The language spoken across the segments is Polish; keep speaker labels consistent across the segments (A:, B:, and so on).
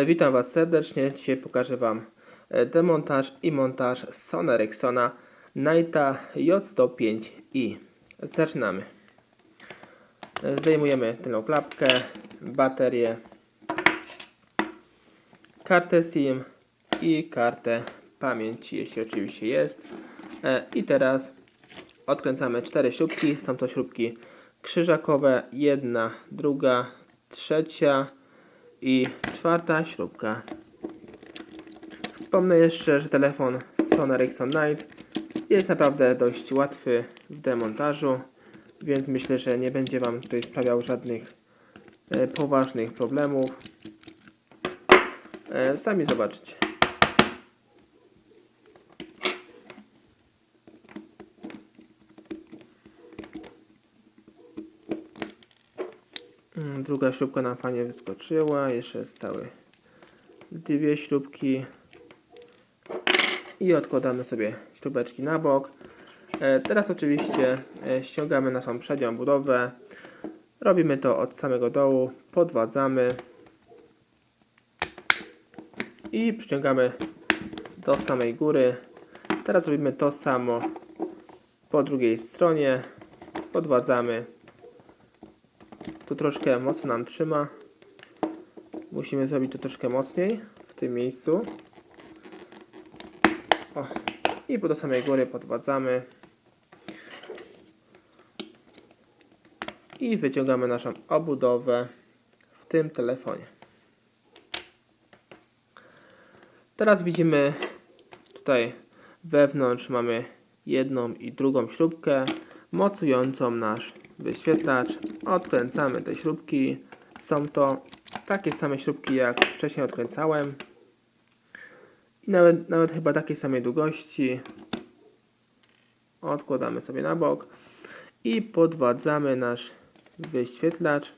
A: Witam Was serdecznie. Dzisiaj pokażę Wam demontaż i montaż Sony Ericssona Nighta J105i. Zaczynamy. Zdejmujemy tylną klapkę, baterię, kartę SIM i kartę pamięci, jeśli oczywiście jest. I teraz odkręcamy 4 śrubki. Są to śrubki krzyżakowe, jedna, druga, trzecia i czwarta śrubka. Wspomnę jeszcze, że telefon Sony Ericsson Night jest naprawdę dość łatwy w demontażu, więc myślę, że nie będzie Wam tutaj sprawiał żadnych poważnych problemów. Sami zobaczycie. Druga śrubka nam fajnie wyskoczyła, jeszcze zostały dwie śrubki i odkładamy sobie śrubeczki na bok. Teraz oczywiście ściągamy naszą przednią budowę. Robimy to od samego dołu, podwadzamy i przyciągamy do samej góry. Teraz robimy to samo po drugiej stronie, podwadzamy. Tu troszkę mocno nam trzyma. Musimy zrobić to troszkę mocniej w tym miejscu. O. I do samej góry podwadzamy. I wyciągamy naszą obudowę w tym telefonie. Teraz widzimy tutaj wewnątrz mamy jedną i drugą śrubkę mocującą nasz wyświetlacz. Odkręcamy te śrubki. Są to takie same śrubki jak wcześniej odkręcałem. I nawet chyba takiej samej długości. Odkładamy sobie na bok. I podwadzamy nasz wyświetlacz.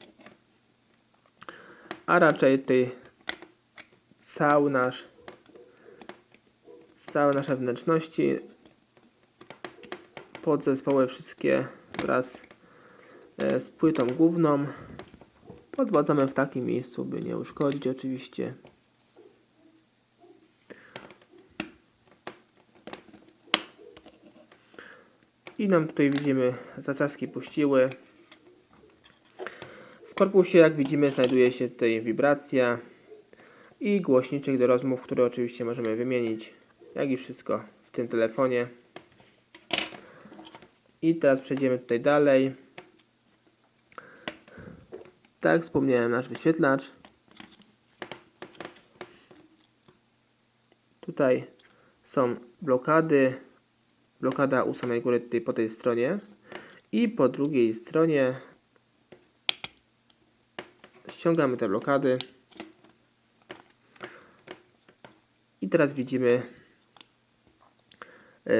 A: A raczej tutaj całe nasze wnętrzności, podzespoły wszystkie wraz z płytą główną podwadzamy w takim miejscu, by nie uszkodzić oczywiście. I nam tutaj widzimy zaczaski puściły. W korpusie, jak widzimy, znajduje się tutaj wibracja i głośniczek do rozmów, który oczywiście możemy wymienić, jak i wszystko w tym telefonie. I teraz przejdziemy tutaj dalej. Tak jak wspomniałem, nasz wyświetlacz. Tutaj są blokady. Blokada u samej góry tutaj po tej stronie. I po drugiej stronie ściągamy te blokady. I teraz widzimy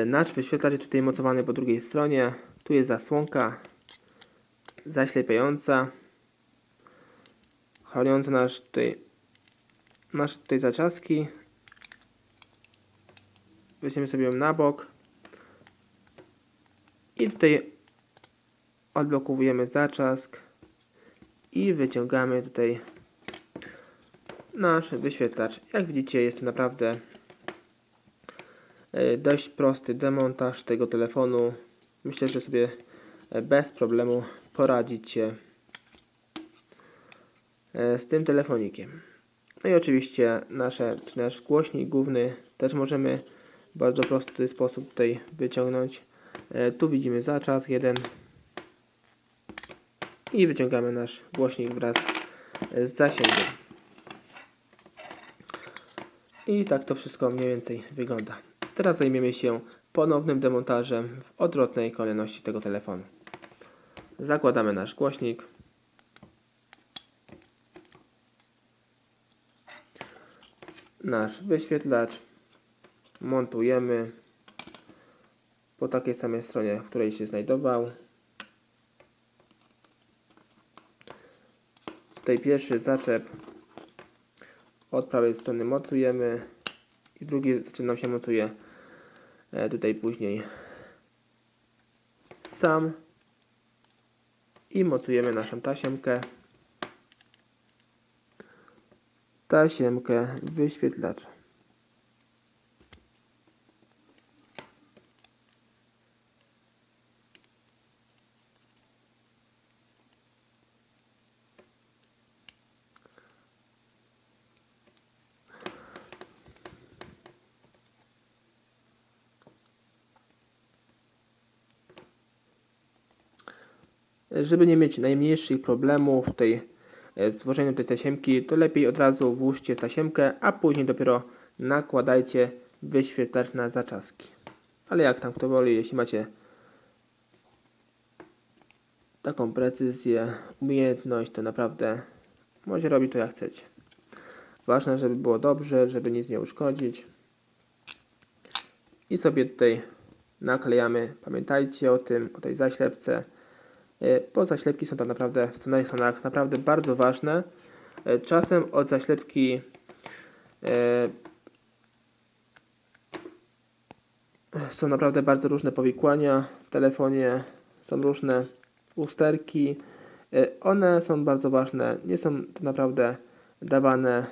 A: nasz wyświetlacz jest tutaj mocowany po drugiej stronie. Tu jest zasłonka zaślepiająca, chroniąca nasze tutaj zaczaski. Weźmiemy sobie ją na bok i tutaj odblokowujemy zaczask i wyciągamy tutaj nasz wyświetlacz. Jak widzicie, jest to naprawdę dość prosty demontaż tego telefonu. Myślę, że sobie bez problemu poradzicie z tym telefonikiem. No i oczywiście nasz głośnik główny też możemy w bardzo prosty sposób tutaj wyciągnąć. Tu widzimy zaczask jeden i wyciągamy nasz głośnik wraz z zasięgiem. I tak to wszystko mniej więcej wygląda. Teraz zajmiemy się ponownym demontażem w odwrotnej kolejności tego telefonu. Zakładamy nasz głośnik. Nasz wyświetlacz montujemy po takiej samej stronie, w której się znajdował. Tutaj pierwszy zaczep od prawej strony mocujemy i drugi nam się mocuje tutaj później sam i mocujemy naszą tasiemkę. tasiemkę wyświetlacza. Żeby nie mieć najmniejszych problemów tutaj z włożeniem tej tasiemki, to lepiej od razu włóżcie tasiemkę, a później dopiero nakładajcie wyświetlacz na zaczaski. Ale jak tam kto woli, jeśli macie taką precyzję, umiejętność, to naprawdę możecie robić to jak chcecie. Ważne, żeby było dobrze, żeby nic nie uszkodzić. I sobie tutaj naklejamy. Pamiętajcie o tym, o tej zaślepce. Bo zaślepki są tak naprawdę w scenarii stronach naprawdę bardzo ważne. Czasem od zaślepki są naprawdę bardzo różne powikłania w telefonie, są różne usterki. One są bardzo ważne, nie są tak naprawdę dawane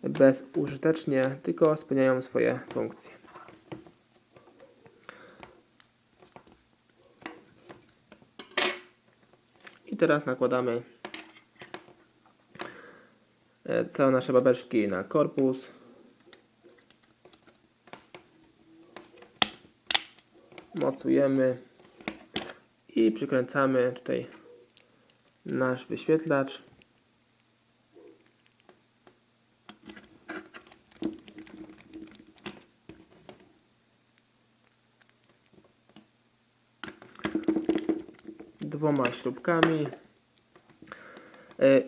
A: bezużytecznie, tylko spełniają swoje funkcje. I teraz nakładamy całe nasze babeczki na korpus. Mocujemy i przykręcamy tutaj nasz wyświetlacz. Dwoma śrubkami.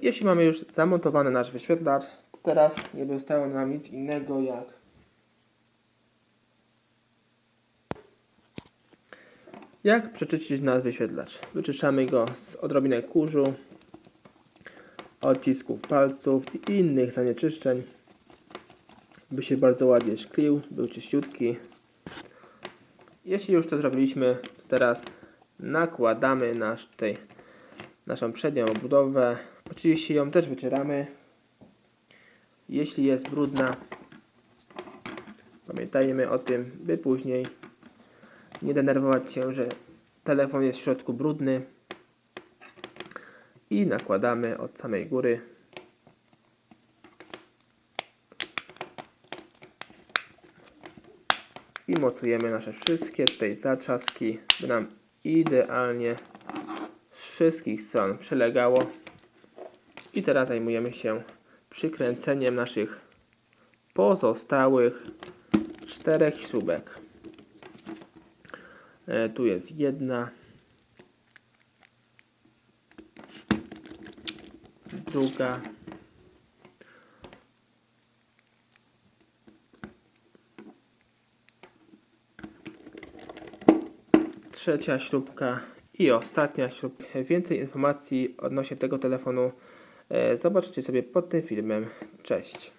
A: Jeśli mamy już zamontowany nasz wyświetlacz, to teraz nie zostało nam nic innego jak przeczyścić nasz wyświetlacz. Wyczyszczamy go z odrobinek kurzu, odcisków palców i innych zanieczyszczeń, by się bardzo ładnie szklił, był czyściutki. Jeśli już to zrobiliśmy, to teraz nakładamy naszą przednią obudowę. Oczywiście ją też wycieramy. Jeśli jest brudna, pamiętajmy o tym, by później nie denerwować się, że telefon jest w środku brudny. I nakładamy od samej góry. I mocujemy nasze wszystkie tutaj zatrzaski, by nam idealnie z wszystkich stron przylegało. I teraz zajmujemy się przykręceniem naszych pozostałych 4 śrubek. Tu jest jedna, druga, trzecia śrubka i ostatnia śrubka. Więcej informacji odnośnie tego telefonu zobaczycie sobie pod tym filmem. Cześć.